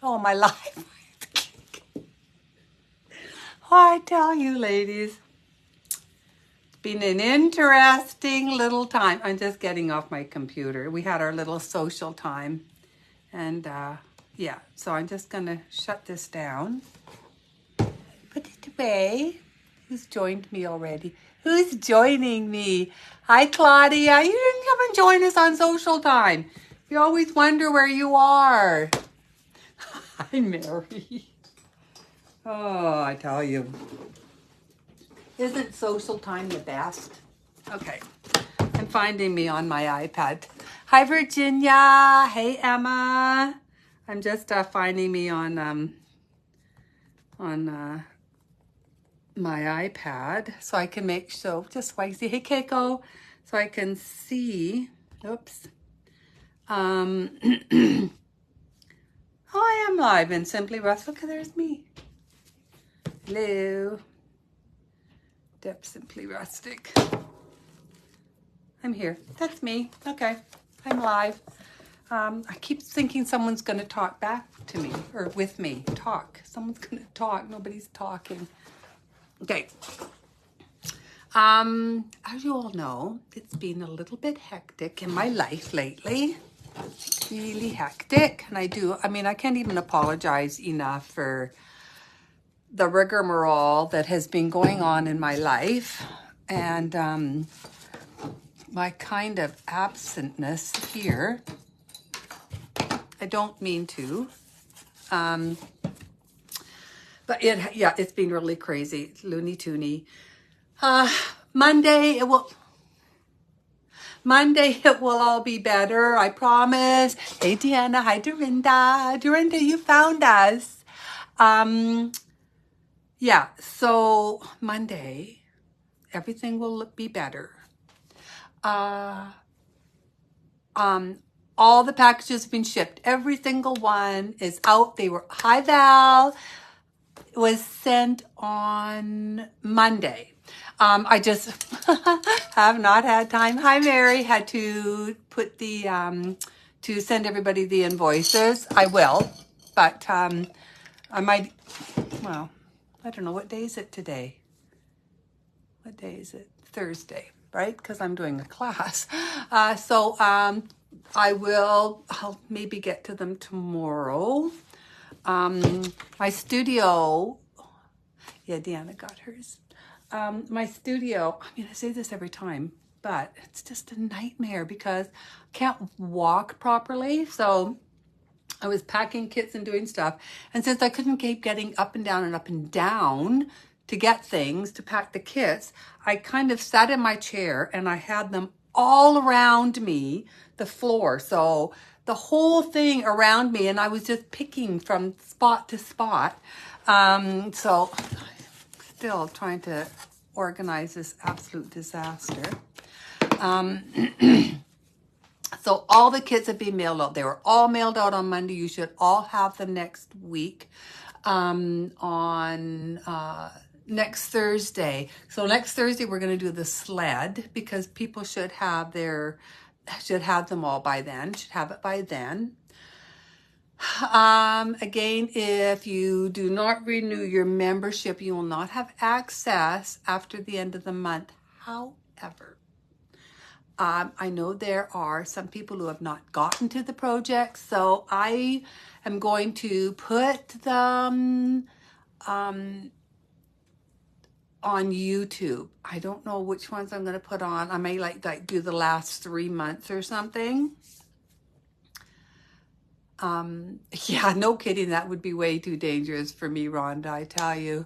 Oh, my life. Oh, I tell you, ladies, it's been an interesting little time. I'm just getting off my computer. We had our little social time. And yeah, so I'm just going to shut this down. Put it away. Who's joined me already? Who's joining me? Hi, Claudia. You didn't come and join us on social time. You always wonder where you are. Hi, Mary. Oh, I tell you. Isn't social time the best? Okay. I'm finding me on my iPad. Hi, Virginia. Hey, Emma. I'm just finding me on my iPad so I can make so just so I can see. Hey, Keiko. So I can see. Oops. Oh, I am live in Simply Russ. Look, there's me. Hello. Deb Simply Rustic. I'm here. That's me. Okay. I'm live. I keep thinking someone's going to talk back to me or with me. Talk. Someone's going to talk. Nobody's talking. Okay. As you all know, it's been a little bit hectic in my life lately. Really hectic. And I can't even apologize enough for the rigmarole that has been going on in my life. And my kind of absentness here. I don't mean to. But it's been really crazy. It's Looney Toony. Monday it will all be better. I promise. Hey, Deanna. Hi, Dorinda. Dorinda, you found us. Yeah, so Monday, everything will be better. All the packages have been shipped. Every single one is out. They were, hi, Val. It was sent on Monday. I just have not had time. Hi, Mary. Had to put the, to send everybody the invoices. I will, but I might, well, I don't know. What day is it today? What day is it? Thursday, right? Because I'm doing a class. I'll maybe get to them tomorrow. My studio, yeah, Deanna got hers. My studio, I say this every time, but it's just a nightmare because I can't walk properly. So I was packing kits and doing stuff. And since I couldn't keep getting up and down to get things, to pack the kits, I kind of sat in my chair and I had them all around me, the floor. So the whole thing around me, and I was just picking from spot to spot. So still trying to organize this absolute disaster. So all the kits have been mailed out. They were all mailed out on Monday. You should all have them next week on next Thursday. So next Thursday, we're going to do the sled because people should have them all by then, should have it by then. Again, if you do not renew your membership, you will not have access after the end of the month. However, I know there are some people who have not gotten to the project, so I am going to put them on YouTube. I don't know which ones I'm going to put on. I may like do the last 3 months or something. Yeah, no kidding. That would be way too dangerous for me, Rhonda, I tell you.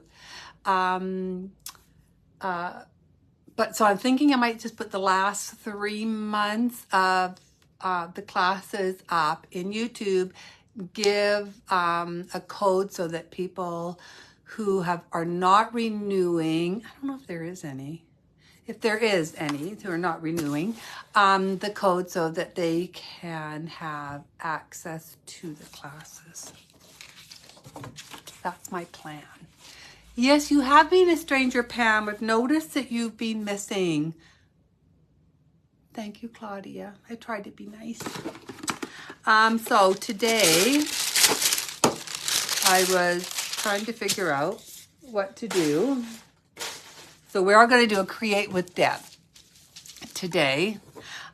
But so I'm thinking I might just put the last 3 months of the classes up in YouTube, give a code so that people who are not renewing, I don't know if there is any, if there is any who are not renewing, the code so that they can have access to the classes. That's my plan. Yes, you have been a stranger, Pam. I've noticed that you've been missing. Thank you, Claudia. I tried to be nice. So today, I was trying to figure out what to do. So we are going to do a Create with Deb today.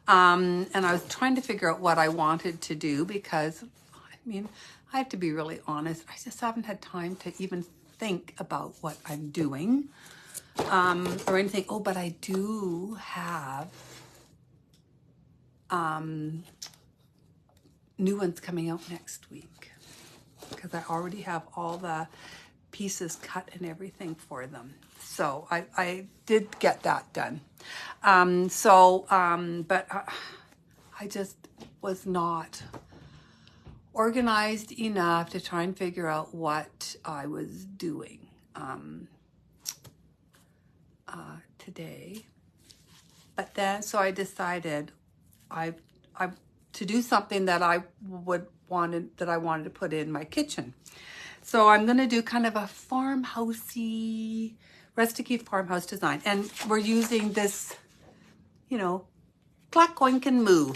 And I was trying to figure out what I wanted to do because, I mean, I have to be really honest. I just haven't had time to even think about what I'm doing or anything. Oh, but I do have new ones coming out next week because I already have all the pieces cut and everything for them. So I did get that done. But I just was not organized enough to try and figure out what I was doing today. But then, so I decided I to do something that I wanted to put in my kitchen. So I'm going to do kind of a farmhousey, rustic farmhouse design. And we're using this, you know, clack, oink, and moo.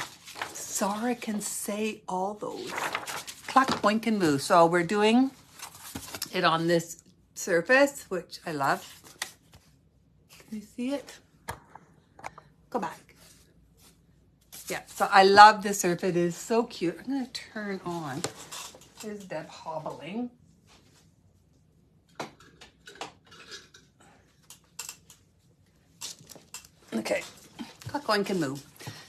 Zara can say all those. Clack, oink, and moo. So we're doing it on this surface, which I love. Can you see it? Go back. Yeah, so I love this surface. It is so cute. I'm going to turn on. There's Deb hobbling. Okay, clack, oink, and moo.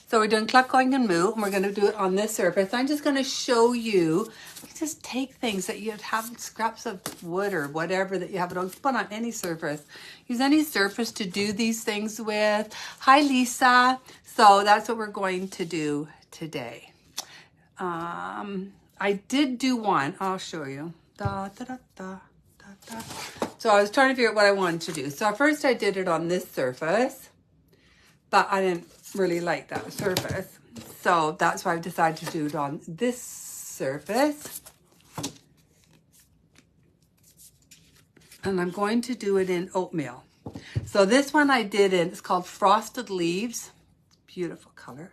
So we're doing clack, oink, and moo, and we're going to do it on this surface. I'm just going to show you, just take things that you have, scraps of wood or whatever that you have. Don't put on any surface. Use any surface to do these things with. Hi, Lisa. So that's what we're going to do today. I did do one. I'll show you. Da, da, da, da, da, da. So I was trying to figure out what I wanted to do. So first I did it on this surface, but I didn't really like that surface. So that's why I decided to do it on this surface. And I'm going to do it in oatmeal. So this one I did in, it's called Frosted Leaves. Beautiful color.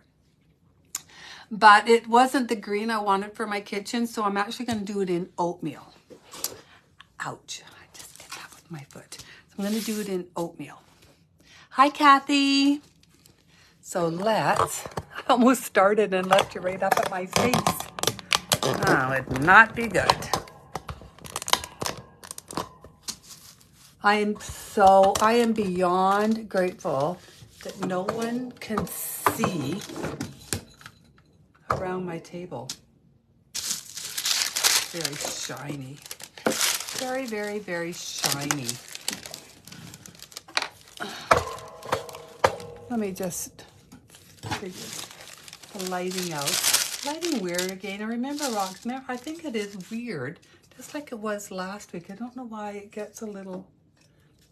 But it wasn't the green I wanted for my kitchen, so I'm actually going to do it in oatmeal. Ouch, I just did that with my foot. So I'm going to do it in oatmeal. Hi, Kathy. So let's, I almost started and left you right up at my face. That would not be good. I am beyond grateful that no one can see around my table. Very shiny. Very, very, very shiny. Let me just figure the lighting out. Lighting weird again. I remember rocks. I think it is weird, just like it was last week. I don't know why it gets a little,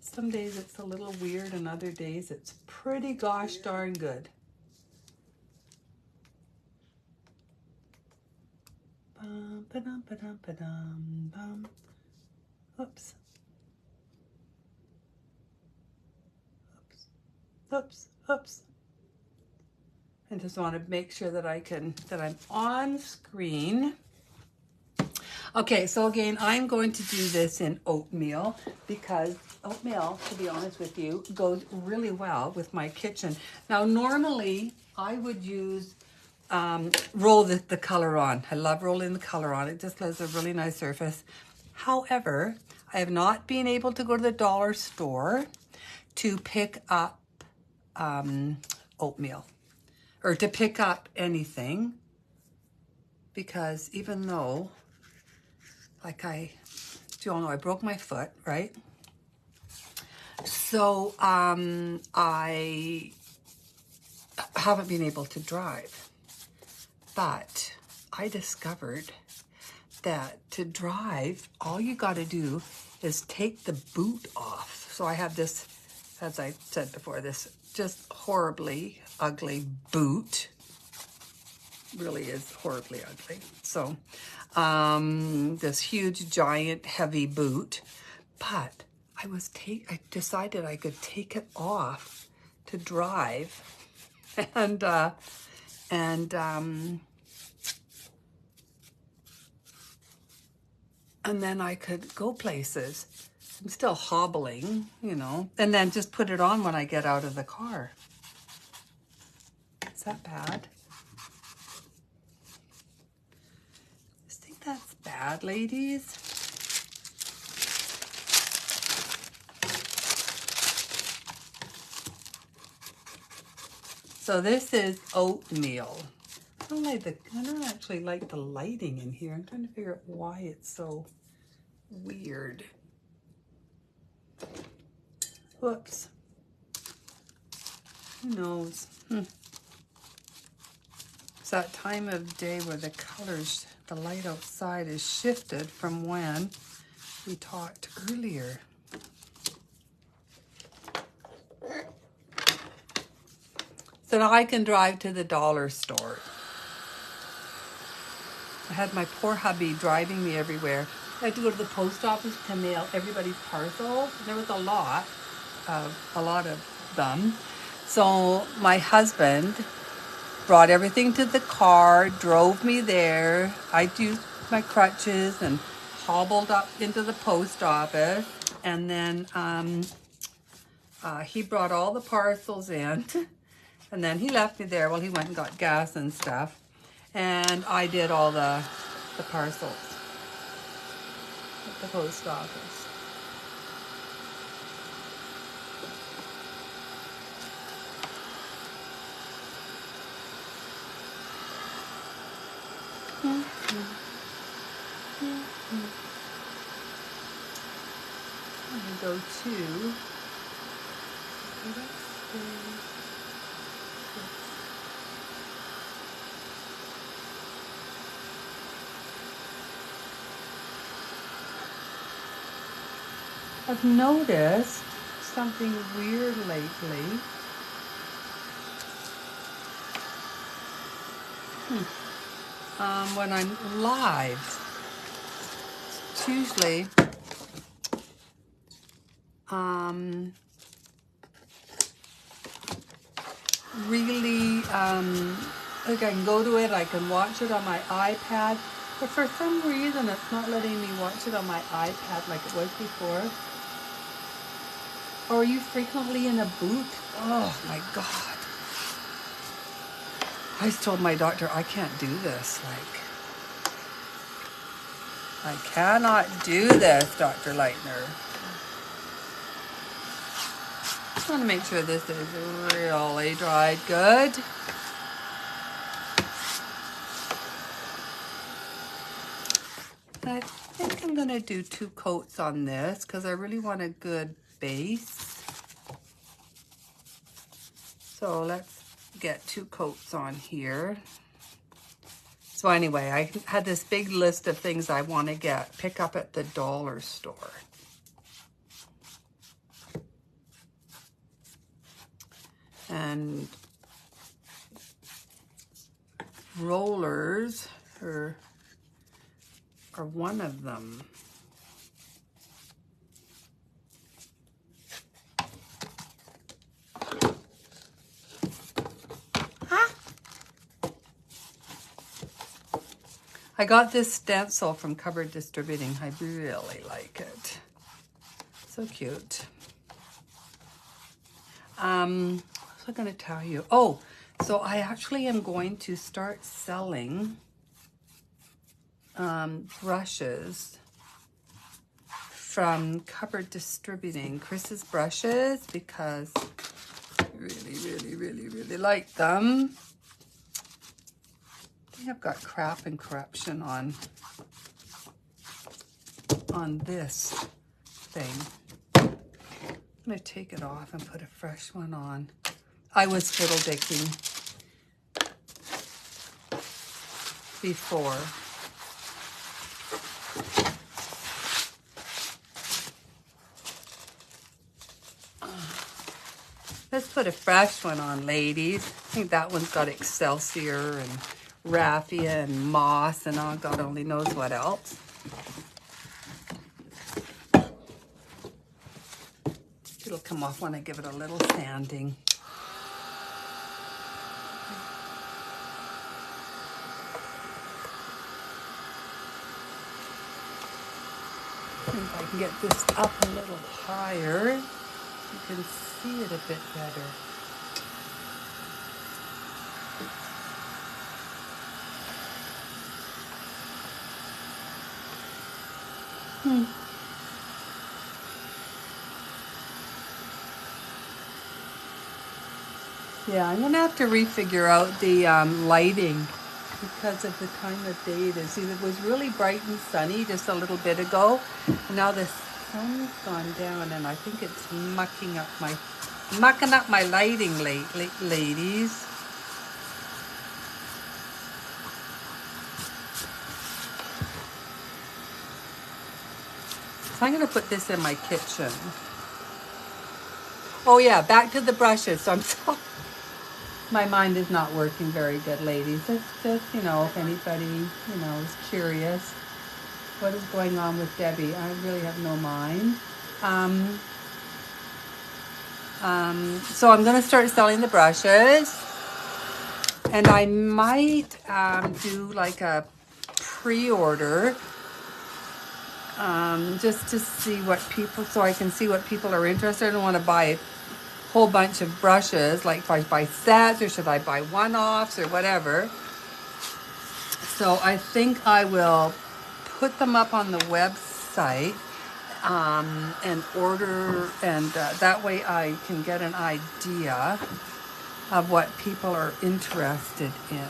some days it's a little weird and other days it's pretty gosh darn good. Bum, ba-dum, ba-dum, ba-dum, bum. Oops. Oops. Oops. Oops. I just want to make sure that I'm on screen. Okay, so again, I'm going to do this in oatmeal because oatmeal, to be honest with you, goes really well with my kitchen. Now, normally I would use roll the color on. I love rolling the color on. It just gives a really nice surface. However, I have not been able to go to the dollar store to pick up oatmeal or to pick up anything, because even though, like you all know, I broke my foot, right? So I haven't been able to drive. But I discovered that to drive, all you got to do is take the boot off. So I have this, as I said before, this just horribly ugly boot. Really is horribly ugly. So this huge, giant, heavy boot. But I decided I could take it off to drive. And and then I could go places. I'm still hobbling, you know, and then just put it on when I get out of the car. Is that bad? I think that's bad, ladies. So this is oatmeal. I don't actually like the lighting in here. I'm trying to figure out why it's so weird. Whoops. Who knows? It's that time of day where the colors, the light outside is shifted from when we talked earlier. So now I can drive to the dollar store. I had my poor hubby driving me everywhere. I had to go to the post office to mail everybody's parcels. There was a lot of them. So my husband brought everything to the car, drove me there. I used my crutches and hobbled up into the post office. And then he brought all the parcels in. And then he left me there while he went and got gas and stuff. And I did all the parcels at the post office. I'm going to go to... I've noticed something weird lately. When I'm live, it's usually really like I can go to it, I can watch it on my iPad, but for some reason it's not letting me watch it on my iPad like it was before. Or are you frequently in a boot? Oh my God. I just told my doctor I can't do this. Like, I cannot do this, Dr. Leitner. I want to make sure this is really dried good. I think I'm going to do 2 coats on this because I really want a good base. So let's get 2 coats on here. So anyway, I had this big list of things I want to pick up at the dollar store. And rollers are one of them. I got this stencil from Cupboard Distributing. I really like it. So cute. What was I going to tell you? Oh, so I actually am going to start selling brushes from Cupboard Distributing. Chris's brushes, because I really like them. I think I've got crap and corruption on this thing. I'm going to take it off and put a fresh one on. I was fiddle-dicking before. Let's put a fresh one on, ladies. I think that one's got Excelsior and raffia and moss and oh, God only knows what else. It'll come off when I give it a little sanding. If I can get this up a little higher, you can see it a bit better. Yeah, I'm gonna have to refigure out the lighting because of the time of day it is. See, it was really bright and sunny just a little bit ago, and now the sun's gone down, and I think it's mucking up my lighting ladies. So I'm gonna put this in my kitchen. Oh yeah, back to the brushes. So I'm sorry. My mind is not working very good, ladies. It's just, you know, if anybody, you know, is curious what is going on with Debbie, I really have no mind. So I'm going to start selling the brushes, and I might do like a pre-order just to see what people, so I can see what people are interested in. I don't want to buy whole bunch of brushes, like if I buy sets or should I buy one-offs or whatever. So I think I will put them up on the website and order, and that way I can get an idea of what people are interested in.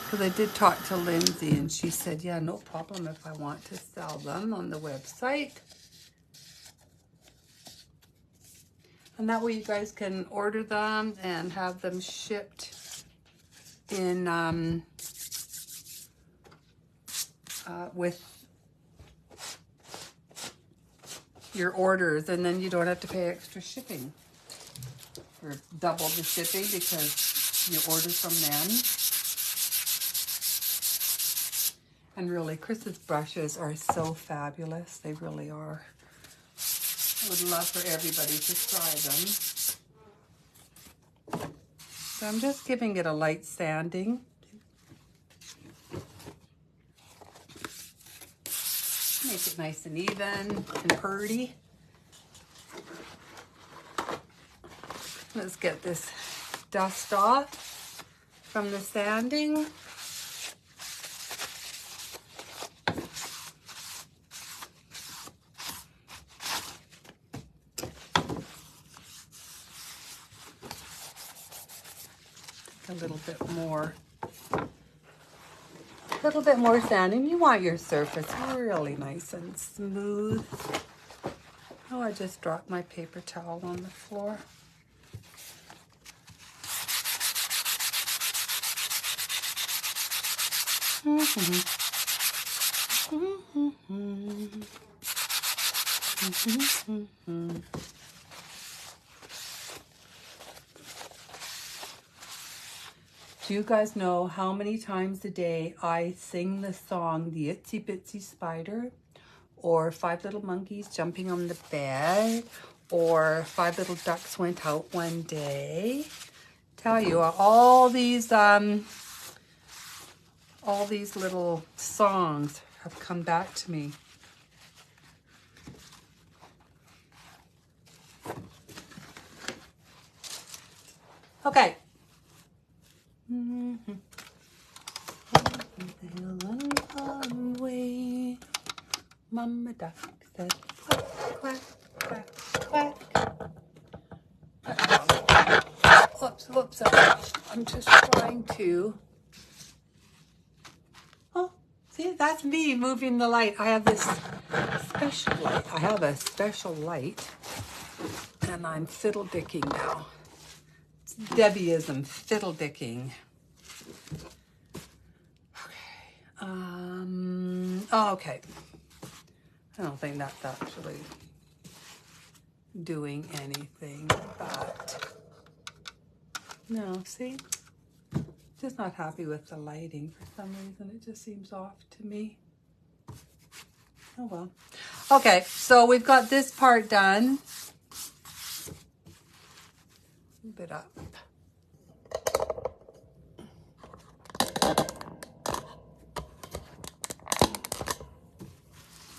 Because I did talk to Lindsay, and she said, yeah, no problem if I want to sell them on the website. And that way you guys can order them and have them shipped in with your orders, and then you don't have to pay extra shipping or double the shipping because you order from them. And really, Chris's brushes are so fabulous. They really are. I would love for everybody to try them. So I'm just giving it a light sanding. Make it nice and even and purty. Let's get this dust off from the sanding. A little bit more sanding. You want your surface really nice and smooth. Oh, I just dropped my paper towel on the floor. Do you guys know how many times a day I sing the song The Itsy Bitsy Spider, or Five Little Monkeys Jumping on the Bed, or Five Little Ducks Went Out One Day? Tell you, all these little songs have come back to me. Okay. Away. Mama duck said quack, quack, quack, quack. Whoops. I'm just trying to. Oh, see, that's me moving the light. I have this special light. I have a special light, and I'm fiddle-dicking now. It's Debbieism, fiddle-dicking. Okay. I don't think that's actually doing anything, but no, see? Just not happy with the lighting for some reason. It just seems off to me. Oh well. Okay, so we've got this part done. A bit up.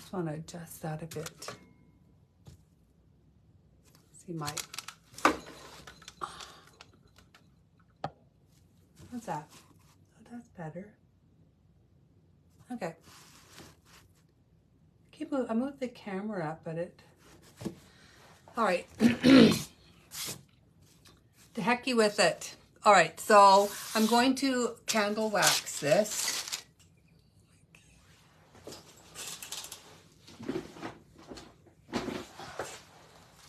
just want to adjust that a bit. See my, what's that? Oh, that's better. Okay. I moved the camera up, but it, all right. To hecky with it. All right, so I'm going to candle wax this.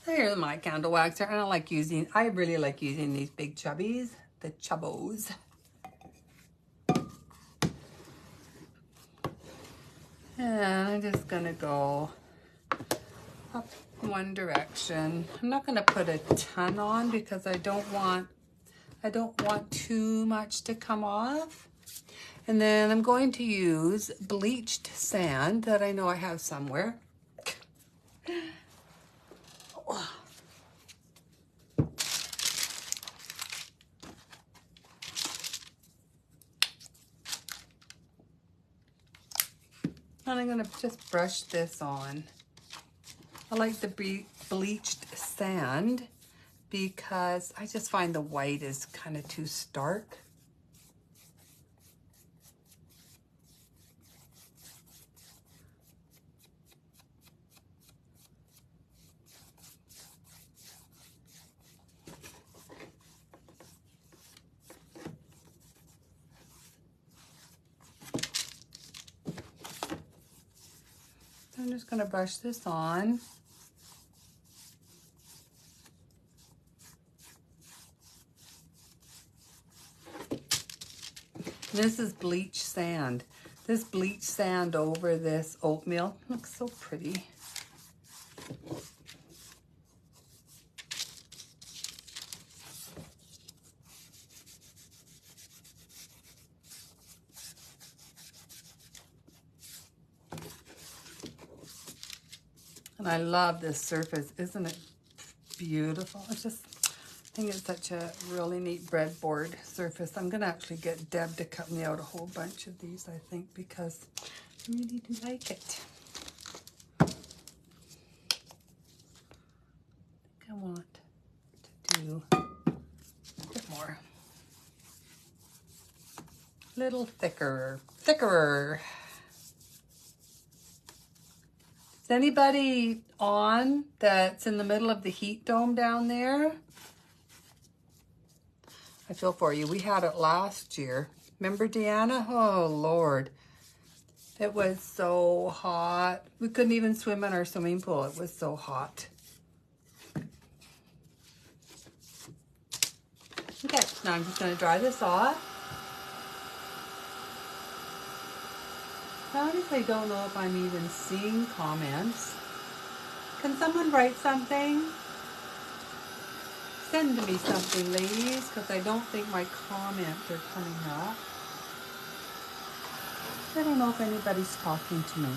Here's my candle waxer. I really like using these big chubbies, the chubbos. And I'm just gonna go up one direction. I'm not gonna put a ton on because I don't want too much to come off. And then I'm going to use bleached sand that I know I have somewhere. And I'm going to just brush this on. I like the bleached sand because I just find the white is kind of too stark. I'm just going to brush this on. This is bleached sand. This bleached sand over this oatmeal looks so pretty. And I love this surface. Isn't it beautiful? I think it's such a really neat breadboard surface. I'm going to actually get Deb to cut me out a whole bunch of these, I think, because I really do like it. I think I want to do a bit more. A little thicker. Is anybody on that's in the middle of the heat dome down there? I feel for you. We had it last year. Remember, Deanna? Oh, Lord. It was so hot. We couldn't even swim in our swimming pool. It was so hot. Okay, now I'm just going to dry this off. I honestly don't know if I'm even seeing comments. Can someone write something? Send me something, ladies, because I don't think my comments are coming up. I don't know if anybody's talking to me.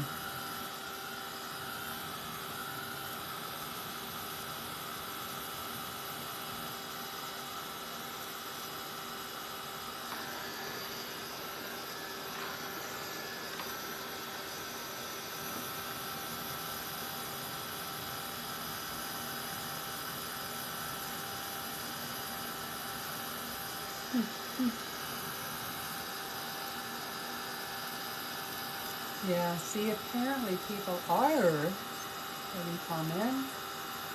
Yeah, see, apparently people are writing comments,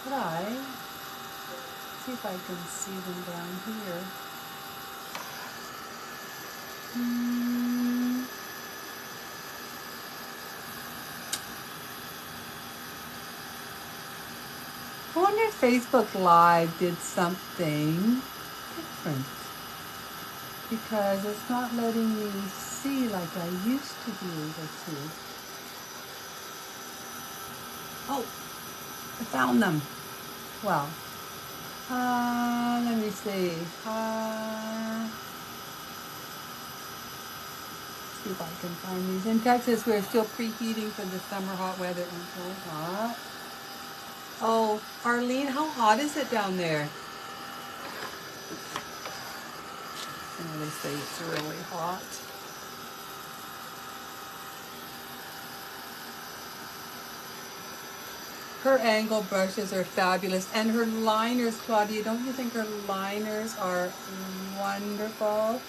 but see if I can see them down here. I wonder if Facebook Live did something different, because it's not letting me see like I used to be able to. Oh, I found them. Well, let me see. See if I can find these. In Texas, we're still preheating for the summer hot weather. It's so hot. Oh, Arlene, how hot is it down there? And they say it's really hot. Her angle brushes are fabulous. And her liners, Claudia, don't you think her liners are wonderful?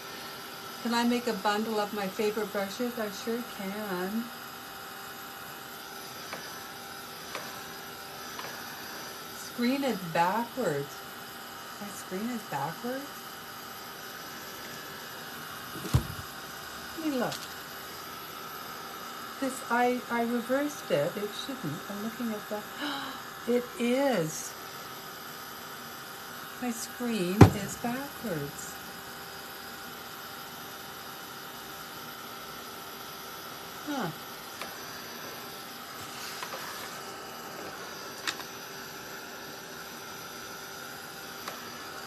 Can I make a bundle of my favorite brushes? I sure can. Screen is backwards. My screen is backwards? Let me look. This, I reversed it. It shouldn't. I'm looking at the... It is. My screen is backwards. Huh.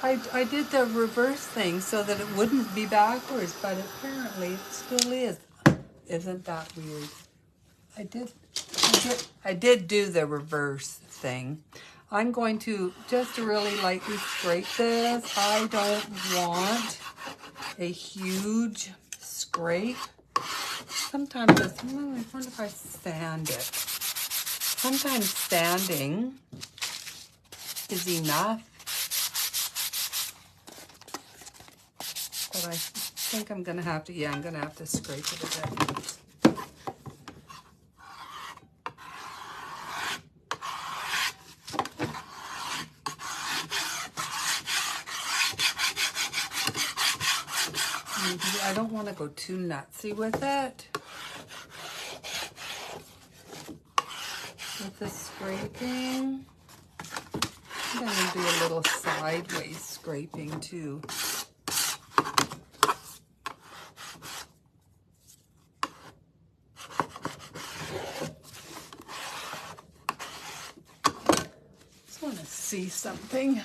I did the reverse thing so that it wouldn't be backwards, but apparently it still is. Isn't that weird? I did do the reverse thing. I'm going to just really lightly scrape this. I don't want a huge scrape. Sometimes it's, I wonder if I sand it. Sometimes sanding is enough. But I think I'm gonna have to, yeah, I'm gonna have to scrape it a bit. I don't want to go too nutsy with it. With the scraping. I'm going to do a little sideways scraping too. Just want to see something.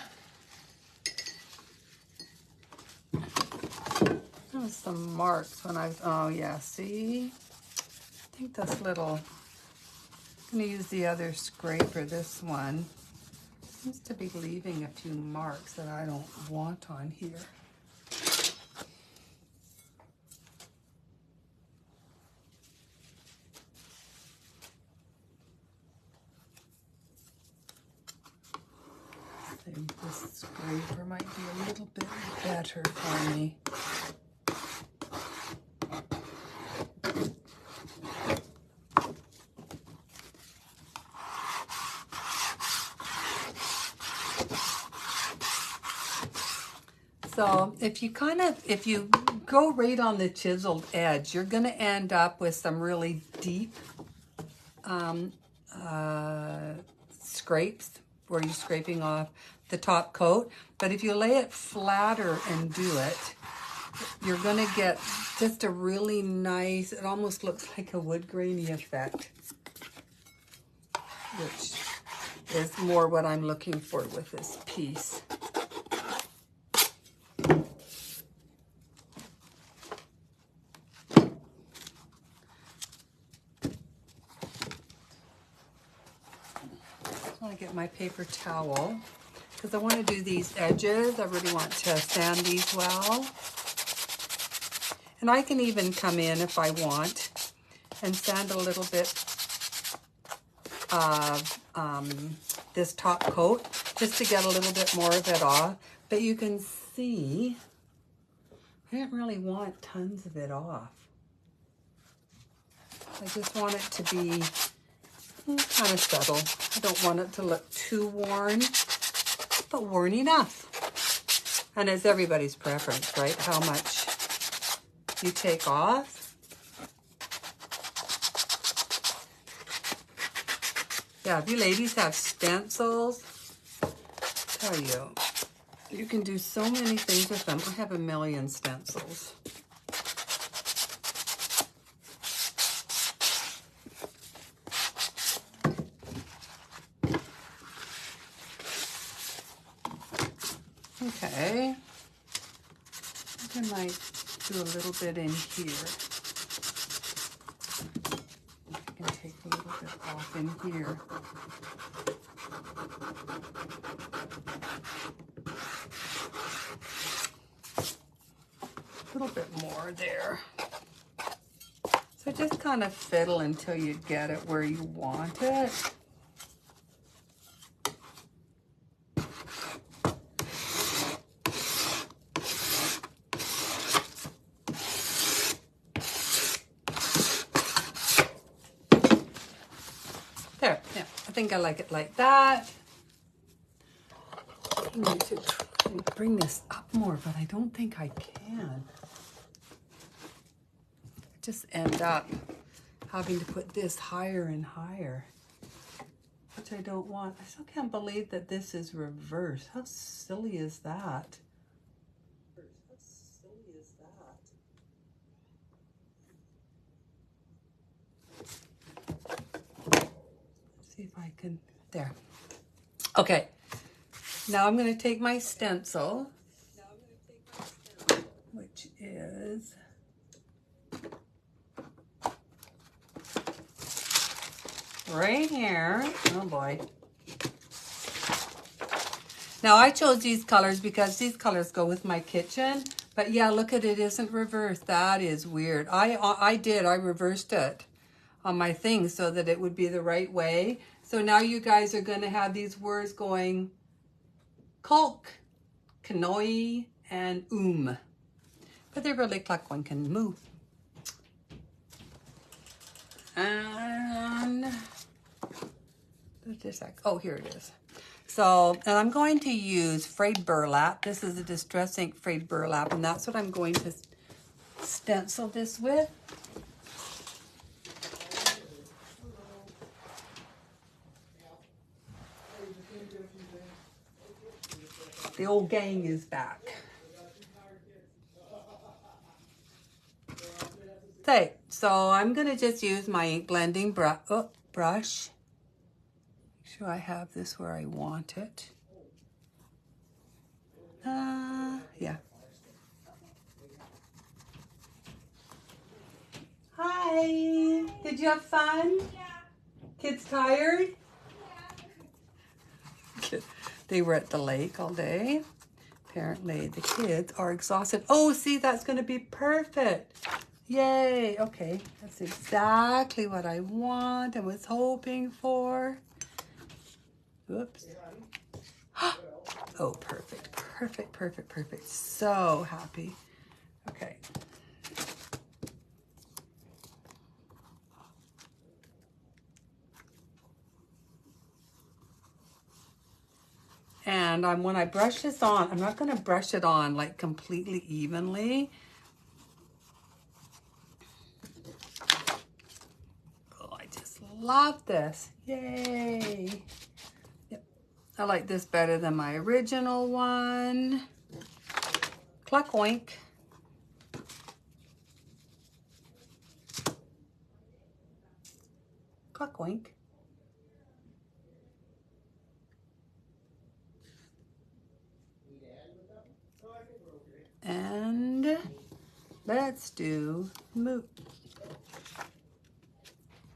There was some marks when I was, oh yeah, see? I think this little, I'm going to use the other scraper, this one. Seems to be leaving a few marks that I don't want on here. I think this scraper might be a little bit better for me. So if you go right on the chiseled edge, you're going to end up with some really deep scrapes where you're scraping off the top coat. But if you lay it flatter and do it, you're going to get just a really nice, it almost looks like a wood grainy effect, which is more what I'm looking for with this piece. I get my paper towel because I want to do these edges. I really want to sand these well. And I can even come in if I want and sand a little bit of this top coat just to get a little bit more of it off. But you can see I didn't really want tons of it off. I just want it to be kind of subtle. I don't want it to look too worn, but worn enough. And it's everybody's preference, right? How much you take off. Yeah, if you ladies have stencils, I tell you, you can do so many things with them. I have a million stencils. Okay, I think I might do a little bit in here. I can take a little bit off in here. A little bit more there. So just kind of fiddle until you get it where you want it. think I like it like that. I need to bring this up more, but I don't think I can. I just end up having to put this higher and higher, which I don't want. I still can't believe that this is reversed. How silly is that? How silly is that? Let's see if I can, there. Okay, now I'm going to take my stencil, which is right here. Oh boy. Now I chose these colors because these colors go with my kitchen. But yeah, look at it, isn't reversed. That is weird. I reversed it on my thing so that it would be the right way. So now you guys are going to have these words going kalk, kanoi, and But they're really clack can move. And oh, here it is. So, and I'm going to use frayed burlap. This is a Distress Ink frayed burlap, and that's what I'm going to stencil this with. The old gang is back. Okay, so I'm going to just use my ink blending brush. Make sure I have this where I want it. Yeah. Hi. Did you have fun? Yeah. Kids tired? Yeah. They were at the lake all day. Apparently the kids are exhausted. Oh, see, that's going to be perfect. Yay. Okay, that's exactly what I want and was hoping for. Whoops. Oh, perfect, perfect, perfect, perfect. So happy. Okay. And when I brush this on, I'm not going to brush it on like completely evenly. Oh, I just love this. Yay. Yep. I like this better than my original one. Cluck oink. Cluck oink. And let's do moo.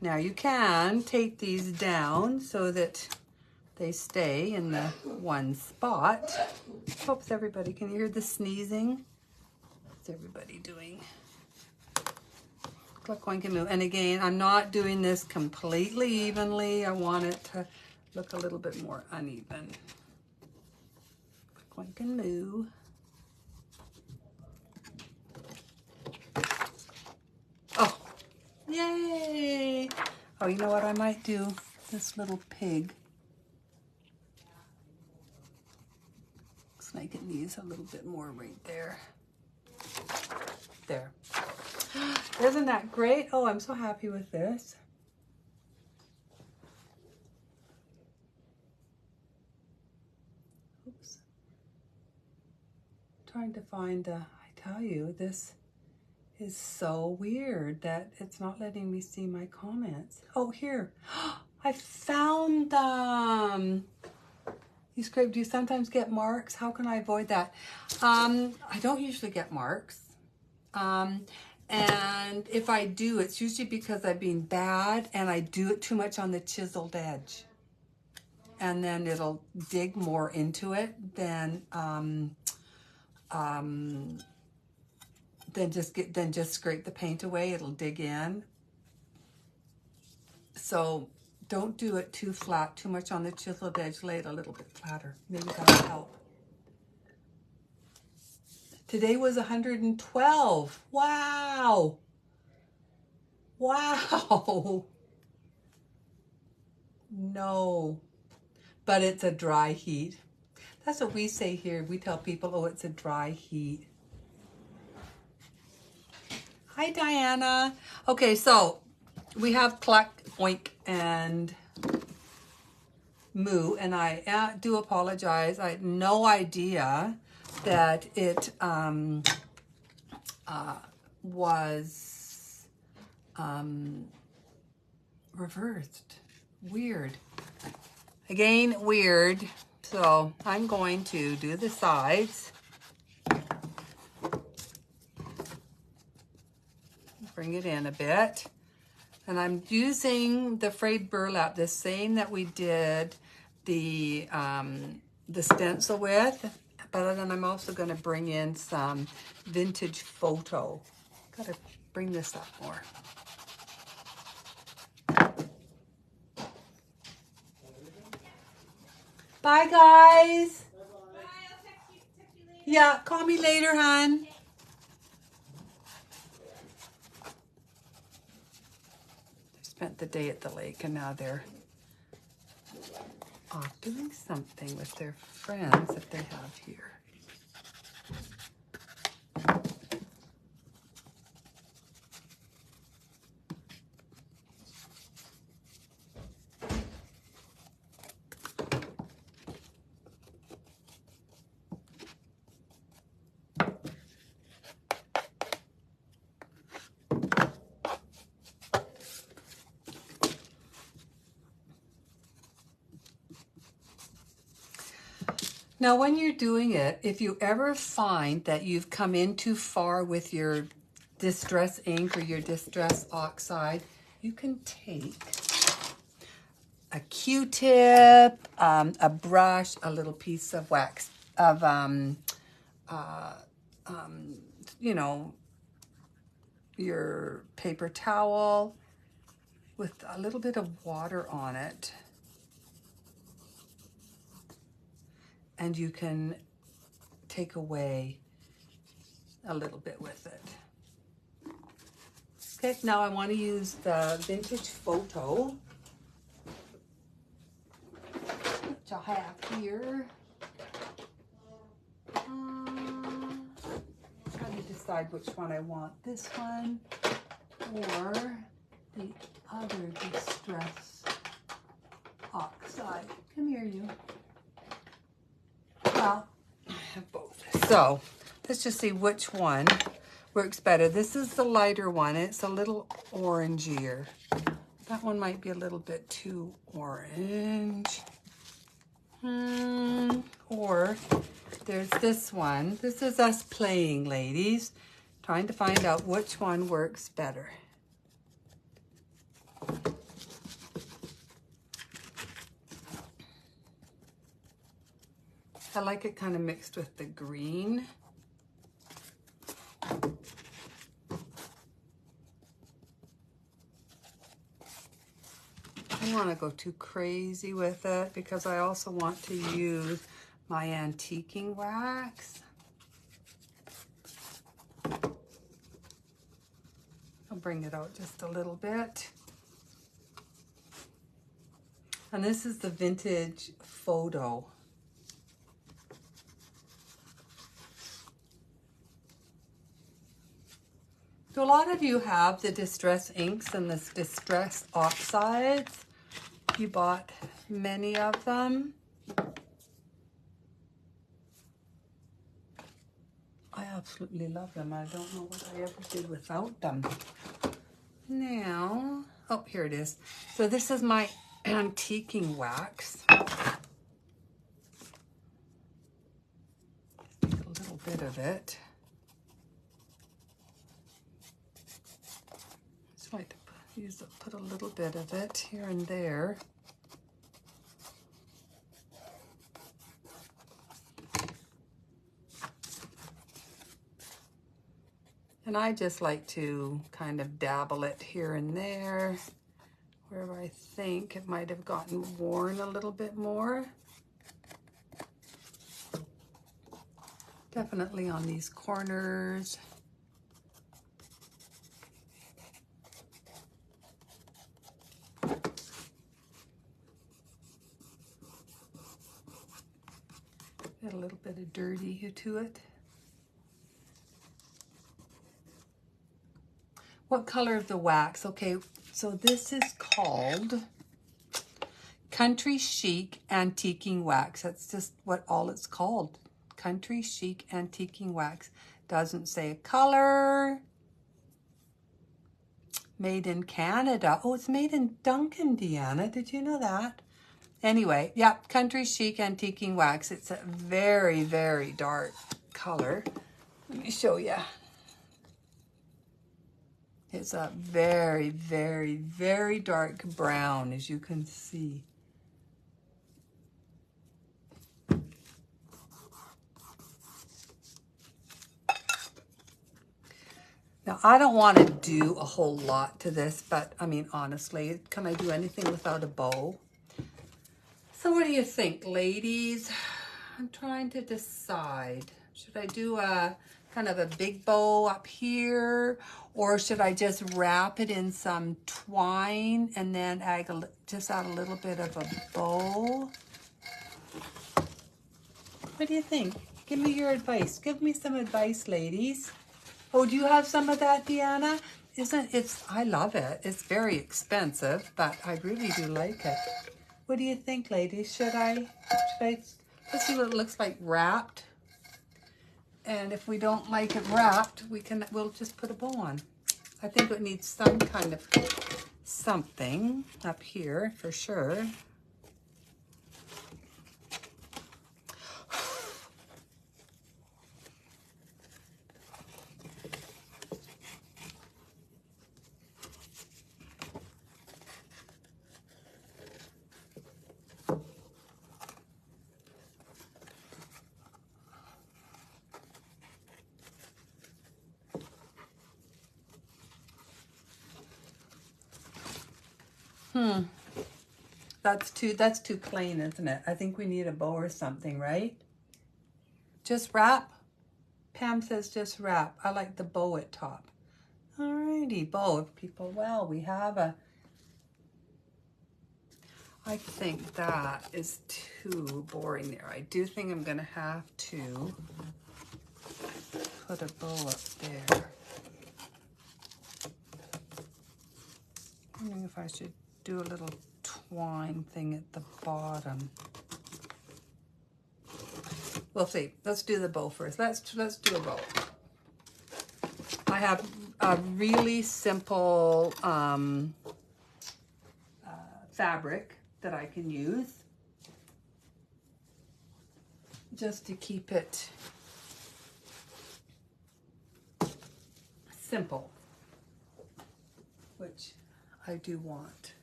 Now you can take these down so that they stay in the one spot. Oops, everybody, can you hear the sneezing? What's everybody doing? Click, oink, and moo. And again, I'm not doing this completely evenly. I want it to look a little bit more uneven. Click, oink, and moo. Oh, yay! Oh, you know what I might do? This little pig. Looks like it needs a little bit more right there. There. Isn't that great? Oh, I'm so happy with this. Oops. Trying to find, I tell you, this is so weird that it's not letting me see my comments. Oh, here. I found them. You scrape, do you sometimes get marks? How can I avoid that? I don't usually get marks. And if I do, it's usually because I've been bad and I do it too much on the chiseled edge. And then it'll dig more into it than just scrape the paint away. It'll dig in. So don't do it too flat, too much on the chiseled edge. Lay it a little bit flatter. Maybe that'll help. Today was 112. Wow. Wow. No, but it's a dry heat. That's what we say here. We tell people, oh, it's a dry heat. Hi, Diana. Okay, so we have Cluck, Oink, and Moo, and I do apologize. I had no idea that it was reversed. Weird. Again, weird. So I'm going to do the sides. Bring it in a bit. And I'm using the frayed burlap, the same that we did the stencil with, but then I'm also going to bring in some vintage photo. Got to bring this up more. Bye, guys. Bye. I'll text you later. Yeah, call me later, hon. They spent the day at the lake, and now they're off doing something with their friends that they have here. Now, when you're doing it, if you ever find that you've come in too far with your distress ink or your distress oxide, you can take a Q-tip, a brush, a little piece of wax, of, you know, your paper towel with a little bit of water on it. And you can take away a little bit with it. Okay, now I want to use the vintage photo, which I have here. Trying to decide which one I want, this one or the other distress oxide. Come here, you. Well, I have both. So let's just see which one works better. This is the lighter one. It's a little orangier. That one might be a little bit too orange. Or there's this one. This is us playing, ladies. Trying to find out which one works better. I like it kind of mixed with the green. I don't want to go too crazy with it because I also want to use my antiquing wax. I'll bring it out just a little bit. And this is the vintage photo. So a lot of you have the distress inks and the distress oxides. You bought many of them. I absolutely love them. I don't know what I ever did without them. Now, oh, here it is. So this is my antiquing wax. Take a little bit of it. Just like to put a little bit of it here and there. And I just like to kind of dabble it here and there, where I think it might have gotten worn a little bit more. Definitely on these corners. Got a little bit of dirty to it. What color of the wax? Okay, so this is called Country Chic Antiquing Wax. That's just what all it's called. Country Chic Antiquing Wax. Doesn't say a color. Made in Canada. Oh, it's made in Duncan, Deanna. Did you know that? Anyway, yeah, Country Chic Antiquing Wax. It's a very, very dark color. Let me show you. It's a very, very, very dark brown, as you can see. Now, I don't want to do a whole lot to this, but I mean, honestly, can I do anything without a bow? So what do you think, ladies? I'm trying to decide. Should I do a kind of a big bow up here, or should I just wrap it in some twine and then just add a little bit of a bow? What do you think? Give me your advice. Give me some advice, ladies. Oh, do you have some of that, Deanna? I love it. It's very expensive, but I really do like it. What do you think, ladies? Should I, let's see what it looks like wrapped. And if we don't like it wrapped, we'll just put a bow on. I think it needs some kind of something up here for sure. That's too plain, isn't it? I think we need a bow or something, right? Just wrap? Pam says just wrap. I like the bow at top. Alrighty, bow of people. Well, we have I think that is too boring there. I do think I'm gonna have to put a bow up there. I'm wondering if I should do a little twine thing at the bottom. We'll see. Let's do the bow first. Let's do a bow. I have a really simple fabric that I can use just to keep it simple, which I do want.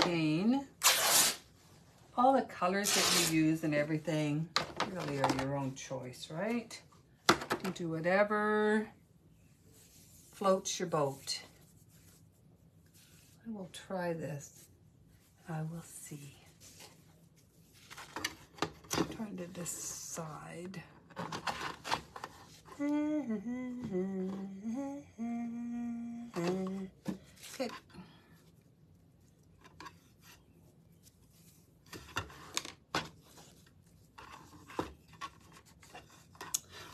Again, all the colors that you use and everything really are your own choice, right? You can do whatever floats your boat. I will try this. I will see. I'm trying to decide. Okay.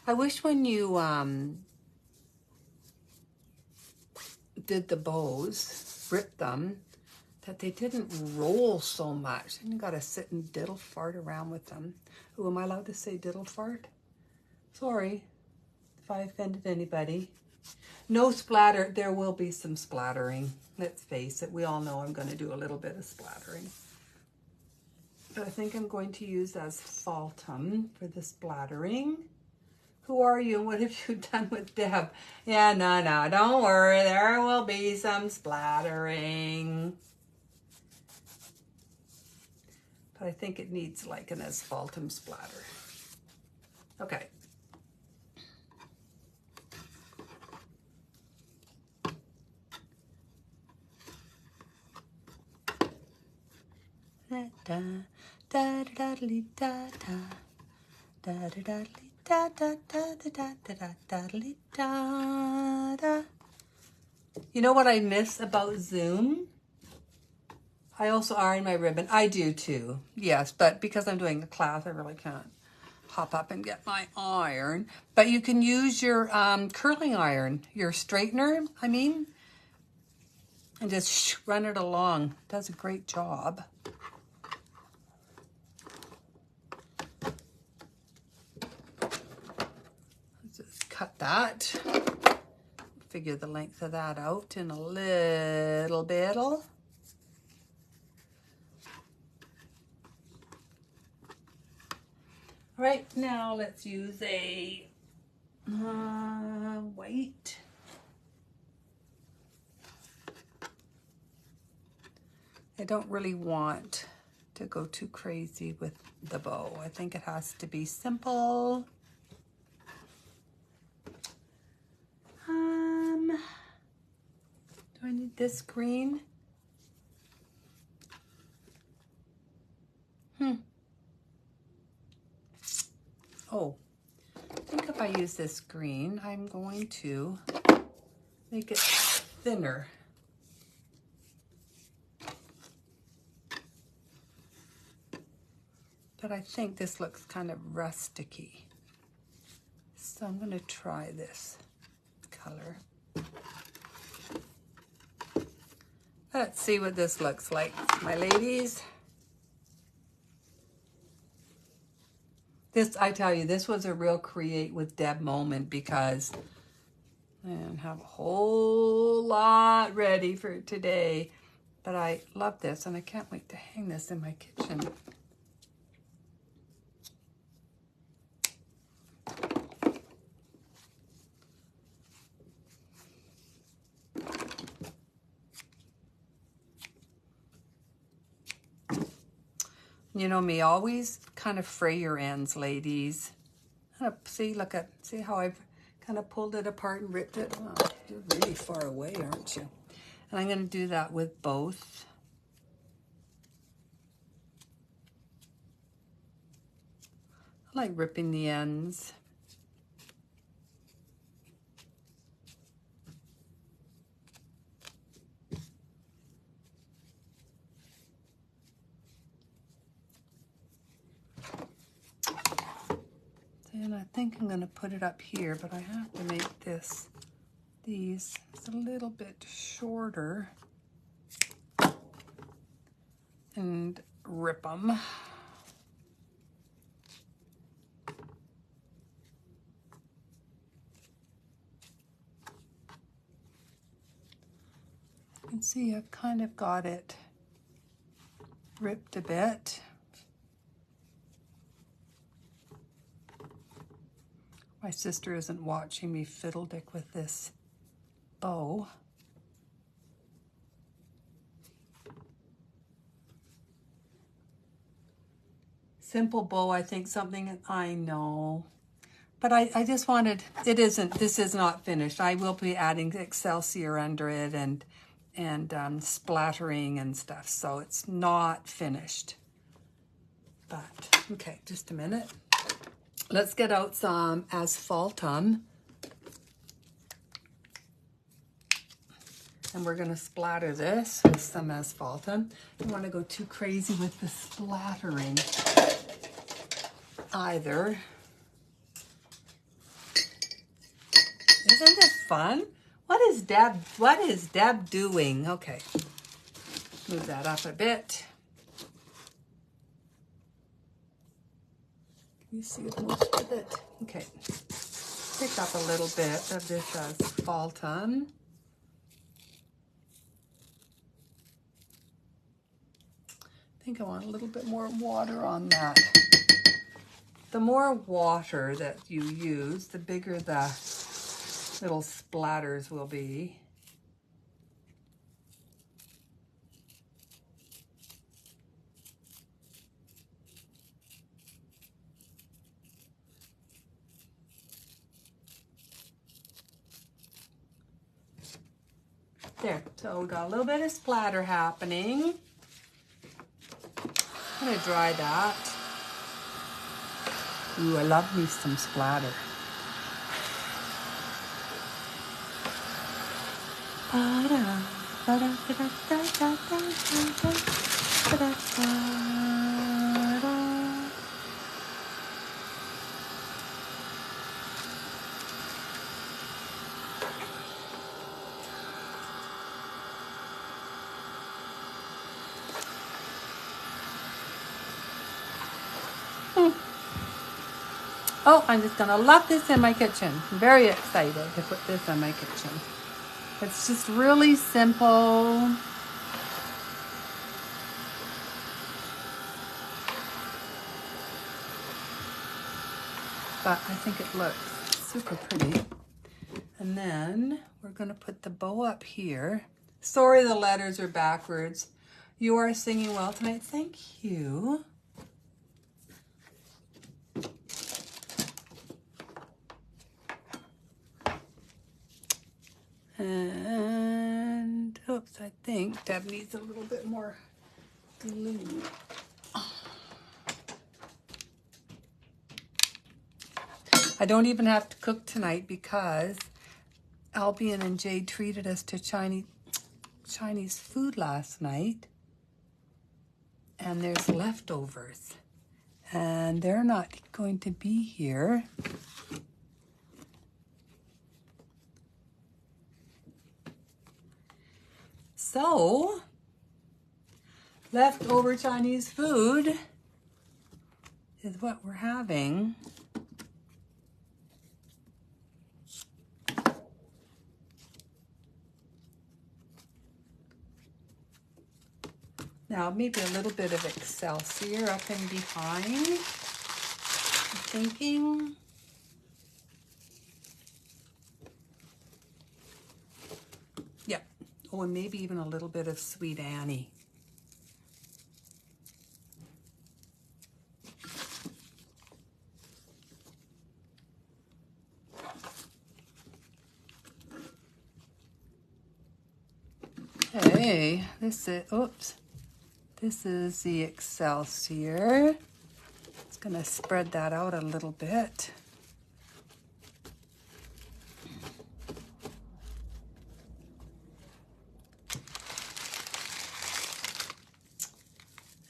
I wish when you did the bows, ripped them, that they didn't roll so much. And you gotta sit and diddle fart around with them. Oh, am I allowed to say diddle fart? Sorry if I offended anybody. No splatter. There will be some splattering. Let's face it. We all know I'm gonna do a little bit of splattering. But I think I'm going to use asphaltum for the splattering. Who are you and what have you done with Deb? Yeah, no, don't worry. There will be some splattering. But I think it needs like an asphaltum splatter. Okay. Da da da da da da da da da da da da da da da da da da. You know what I miss about Zoom? I also iron my ribbon. I do too, yes, but because I'm doing a class, I really can't hop up and get my iron. But you can use your curling iron, your straightener, I mean, and just run it along. It does a great job. Let's just cut that. Figure the length of that out in a little bit. Right, now let's use a white. I don't really want to go too crazy with the bow. I think it has to be simple. Do I need this green? Oh, I think if I use this green, I'm going to make it thinner. But I think this looks kind of rusticy. So I'm going to try this color. Let's see what this looks like, my ladies. This, I tell you, this was a real Create with Deb moment because I didn't have a whole lot ready for today. But I love this and I can't wait to hang this in my kitchen. You know me, always kind of fray your ends, ladies. See how I've kind of pulled it apart and ripped it. Oh, you're really far away, aren't you? And I'm going to do that with both. I like ripping the ends. And I think I'm going to put it up here, but I have to make these a little bit shorter and rip them. You can see I've kind of got it ripped a bit. My sister isn't watching me fiddle-dick with this bow. Simple bow, I think something, I know. But I just wanted, this is not finished. I will be adding Excelsior under it and splattering and stuff. So it's not finished. But, okay, just a minute. Let's get out some asphaltum. And we're gonna splatter this with some asphaltum. I don't wanna go too crazy with the splattering either. Isn't this fun? What is Deb doing? Okay, move that up a bit. You see most of it. Okay, pick up a little bit of this asphaltum. I think I want a little bit more water on that. The more water that you use, the bigger the little splatters will be. There, so we got a little bit of splatter happening. I'm gonna dry that. Ooh, I love me some splatter. Ba-da, ba-da, ba-da, da-da-da-da-da-da, ba-da-da-da. Oh, I'm just gonna love this in my kitchen. I'm very excited to put this in my kitchen. It's just really simple. But I think it looks super pretty. And then we're gonna put the bow up here. Sorry the letters are backwards. You are singing well tonight. Thank you. And, oops, I think Deb needs a little bit more glue. I don't even have to cook tonight because Albion and Jade treated us to Chinese food last night. And there's leftovers. And they're not going to be here. So, leftover Chinese food is what we're having. Now, maybe a little bit of Excelsior up in behind, I'm thinking. Yep. Oh, and maybe even a little bit of Sweet Annie. Okay, this is the Excelsior. It's gonna spread that out a little bit.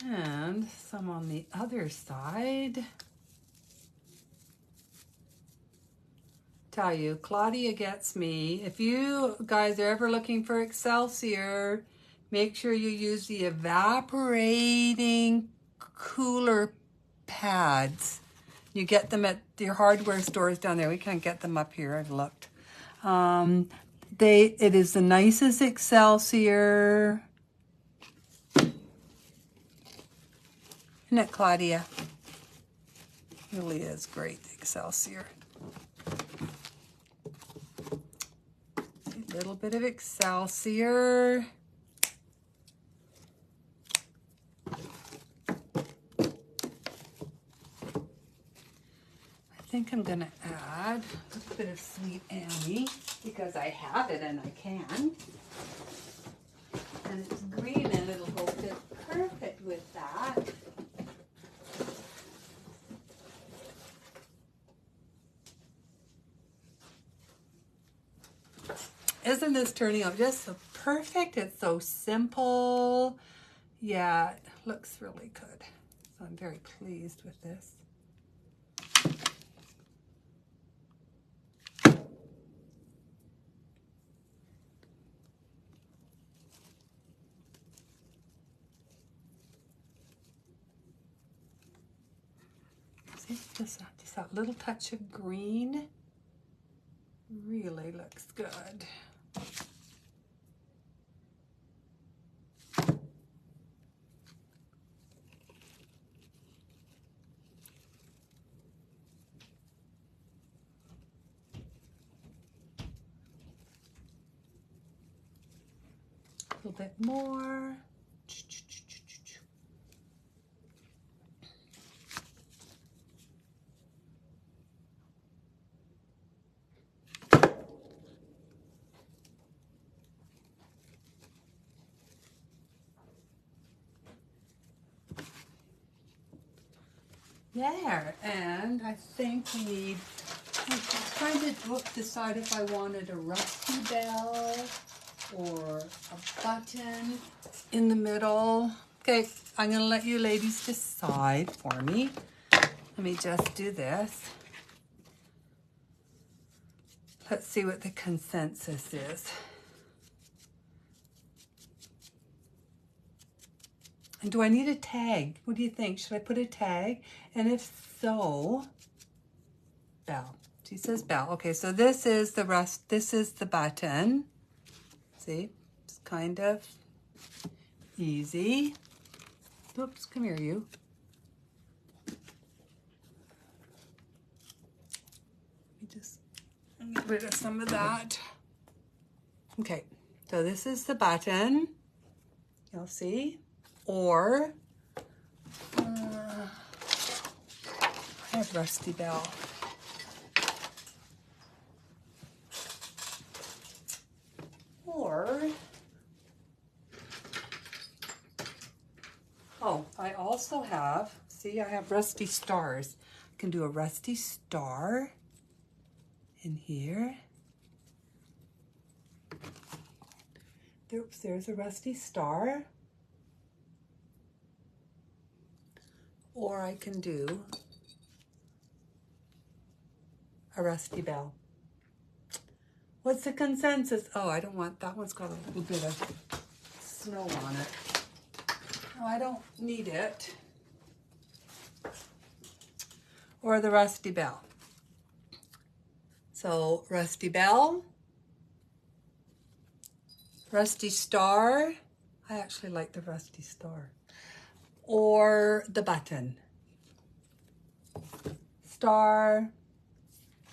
And some on the other side. Tell you, Claudia gets me. If you guys are ever looking for Excelsior, make sure you use the evaporating cooler pads. You get them at your hardware stores down there. We can't get them up here. I've looked. It is the nicest Excelsior. Isn't it, Claudia? It really is great, the Excelsior. A little bit of Excelsior. I think I'm gonna add a little bit of Sweet Annie because I have it and I can. And it's green and it'll go fit perfect with that. Isn't this turning out just so perfect? It's so simple. Yeah, it looks really good. So I'm very pleased with this. See, just that little touch of green really looks good. A little bit more. There, and I think we need, I'm trying to decide if I wanted a rusty bell or a button in the middle. Okay, I'm gonna let you ladies decide for me. Let me just do this. Let's see what the consensus is. And do I need a tag? What do you think? Should I put a tag? And if so, bell. She says bell. Okay, so this is the rest. This is the button. See, it's kind of easy. Oops, come here, you. Let me just get rid of some of that. Okay, so this is the button. You'll see. Or, I have Rusty Bell. Or, oh, I also have, see, I have Rusty Stars. I can do a Rusty Star in here. Oops, there's a Rusty Star. Or I can do a Rusty Bell. What's the consensus? Oh, I don't want, that one's got a little bit of snow on it. No, I don't need it. Or the Rusty Bell. So, Rusty Bell, Rusty Star. I actually like the Rusty Star. Or the button. Star,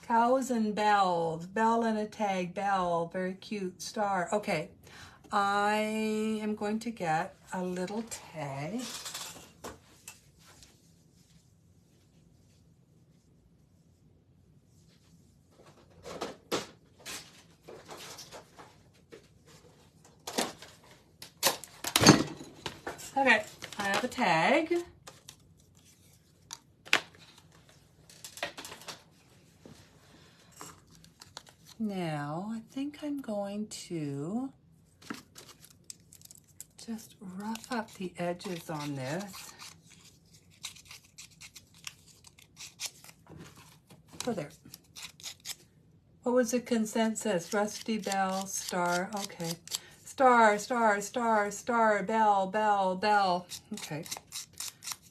cows and bells, bell and a tag, bell, very cute, star. Okay, I am going to get a little tag. Okay, I have a tag. Now, I think I'm going to just rough up the edges on this. Oh, there. What was the consensus? Rusty Bell, star, okay. Star, star, star, star, bell, bell, bell. Okay,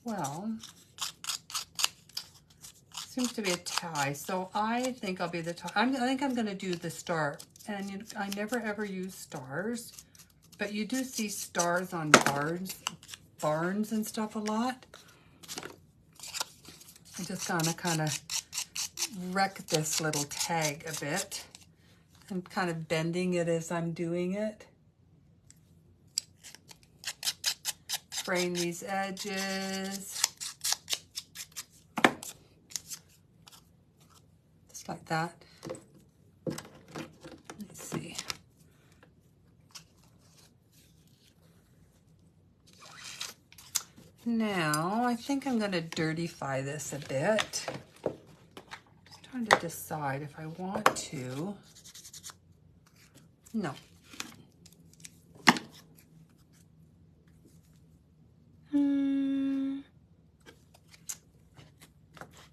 well, seems to be a tie, so I think I'll be the tie. I think I'm gonna do the star. And you know, I never ever use stars, but you do see stars on barns and stuff a lot. I'm just gonna kind of wreck this little tag a bit. I'm kind of bending it as I'm doing it. Frame these edges. Just like that. Let's see. Now, I think I'm going to dirtify this a bit. Just trying to decide if I want to. No.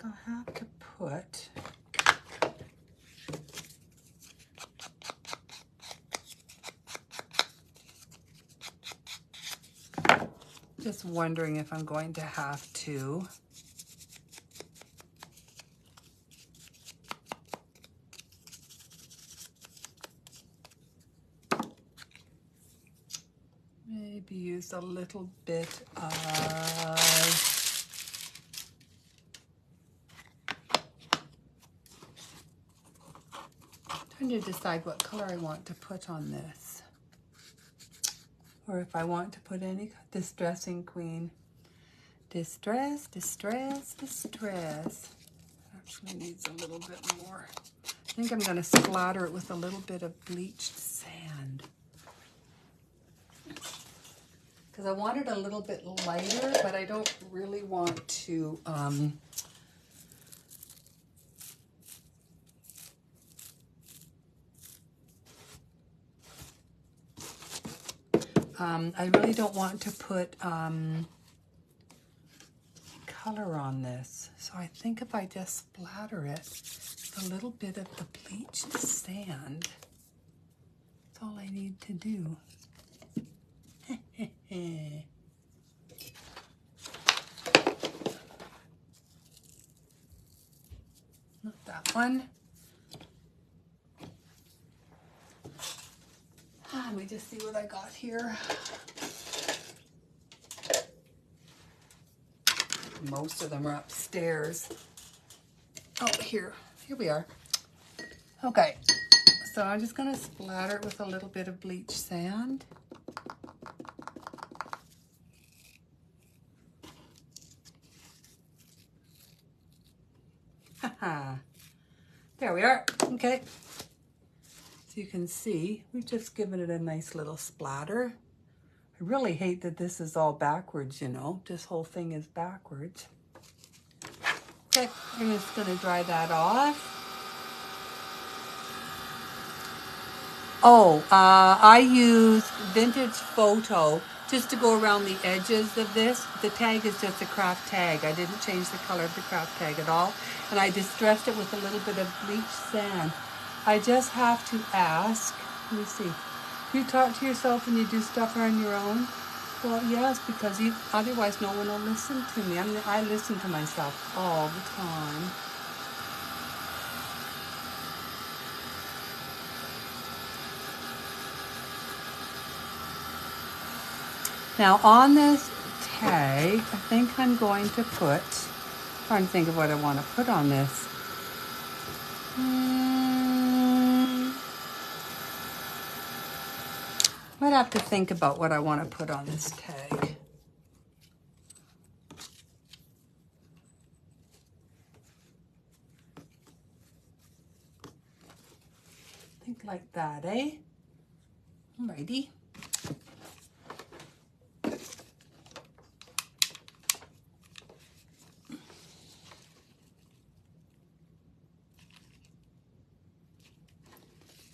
I'll have to put just wondering if I'm going to have to maybe use a little bit of trying to decide what color I want to put on this. Or if I want to put any Distressing Queen. Distress, distress, distress. Actually needs a little bit more. I think I'm going to splatter it with a little bit of bleached sand. Because I want it a little bit lighter, but I don't really want to I really don't want to put color on this. So I think if I just splatter it with a little bit of the bleached sand, that's all I need to do. Not that one. Let me just see what I got here. Most of them are upstairs. Oh, here we are. Okay, so I'm just gonna splatter it with a little bit of bleach sand. Haha, there we are, okay. So you can see, we've just given it a nice little splatter. I really hate that this is all backwards, you know, this whole thing is backwards. Okay, I'm just gonna dry that off. Oh, I used Vintage Photo just to go around the edges of this. The tag is just a craft tag. I didn't change the color of the craft tag at all. And I distressed it with a little bit of bleach sand. I just have to ask, let me see, you talk to yourself and you do stuff on your own? Well, yes, because otherwise no one will listen to me. I listen to myself all the time. Now on this tag, I think I'm going to put, I'm trying to think of what I want to put on this. Might have to think about what I want to put on this tag. Think like that, eh? Alrighty.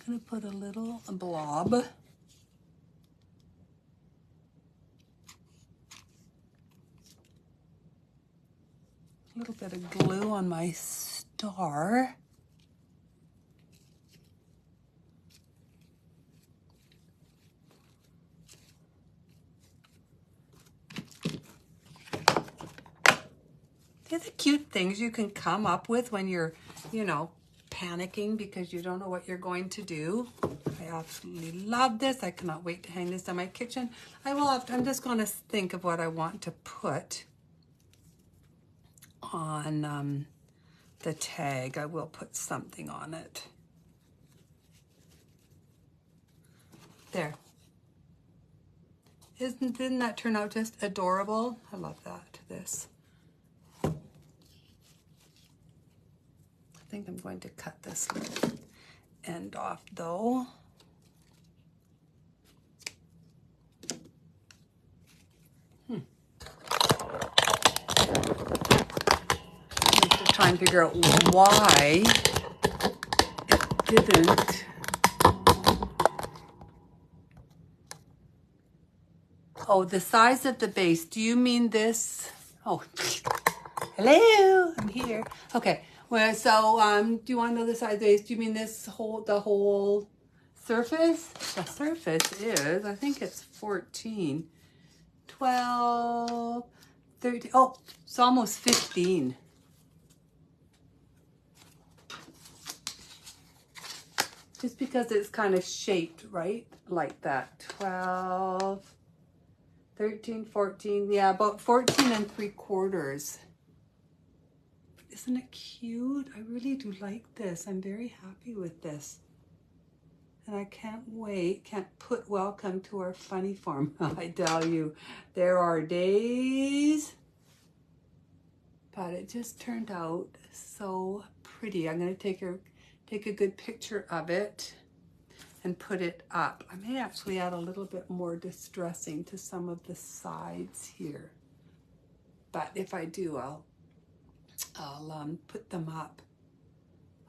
Gonna put a little blob. A little bit of glue on my star. They're the cute things you can come up with when you're, you know, panicking because you don't know what you're going to do. I absolutely love this. I cannot wait to hang this in my kitchen. I'm just going to think of what I want to put on the tag. I will put something on it. There. Didn't that turn out just adorable? I love that, this. I think I'm going to cut this little end off though. I'm just trying to figure out why it didn't. Oh, the size of the base. Do you mean this? Oh, hello, I'm here. Okay, well, so do you want to know the size of the base? Do you mean this the whole surface? The surface is, I think it's 14, 12, 13, oh, it's almost 15. Just because it's kind of shaped, right? Like that. 12, 13, 14, yeah, about 14 3/4. Isn't it cute? I really do like this. I'm very happy with this. And I can't wait, can't put welcome to our funny farm. I tell you, there are days, but it just turned out so pretty. I'm gonna take a good picture of it and put it up. I may actually add a little bit more distressing to some of the sides here. But if I do, I'll put them up.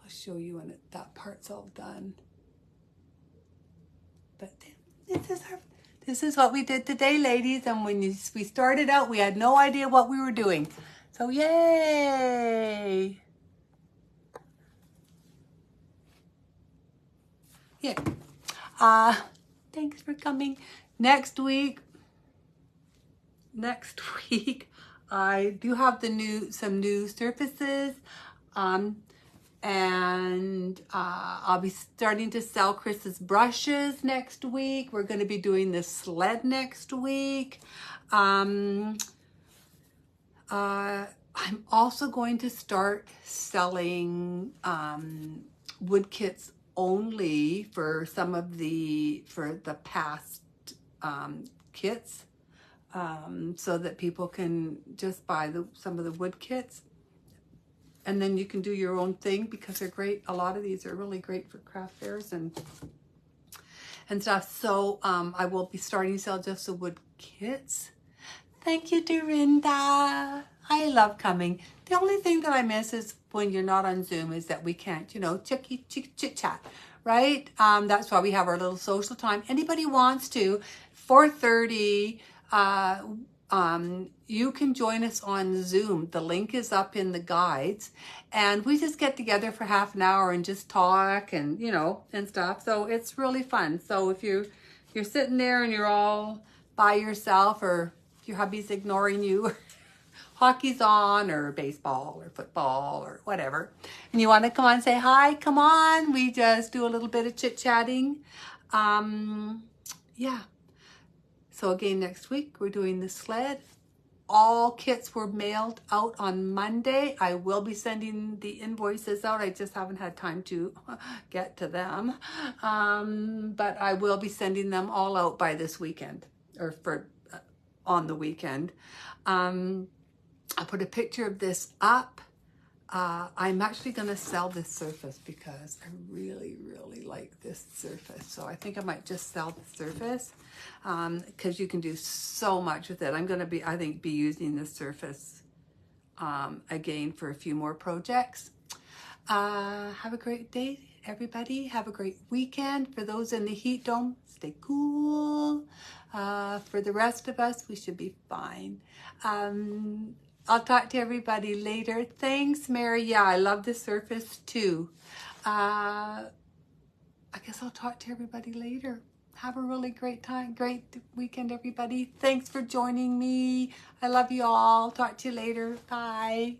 I'll show you when that part's all done. But This is what we did today, ladies. And when we started out, we had no idea what we were doing. So yay! Yeah. Thanks for coming. Next week, I do have some new surfaces. And I'll be starting to sell Chris's brushes next week. We're going to be doing the sled next week. I'm also going to start selling wood kits only for the past kits, so that people can just buy some of the wood kits. And then you can do your own thing because they're great. A lot of these are really great for craft fairs and stuff. So I will be starting to sell just the wood kits. Thank you, Dorinda. I love coming. The only thing that I miss is when you're not on Zoom is that we can't, chit chat, right? That's why we have our little social time. Anybody wants to, 4:30, you can join us on Zoom. The link is up in the guides, and we just get together for half an hour and just talk and and stuff. So it's really fun. So if you're sitting there and you're all by yourself, or your hubby's ignoring you, hockey's on, or baseball or football or whatever, and you want to come on and say hi, come on. We just do a little bit of chit-chatting. Yeah. So again, next week, we're doing the sled. All kits were mailed out on Monday. I will be sending the invoices out. I just haven't had time to get to them. But I will be sending them all out by this weekend, or on the weekend. I'll put a picture of this up. I'm actually going to sell this surface because I really, really like this surface. So I think I might just sell the surface because you can do so much with it. I'm going to be using this surface again for a few more projects. Have a great day, everybody. Have a great weekend. For those in the heat dome, stay cool. For the rest of us, we should be fine. I'll talk to everybody later. Thanks, Mary. Yeah, I love the surface too. I guess I'll talk to everybody later. Have a really great weekend, everybody. Thanks for joining me. I love you all. Talk to you later. Bye.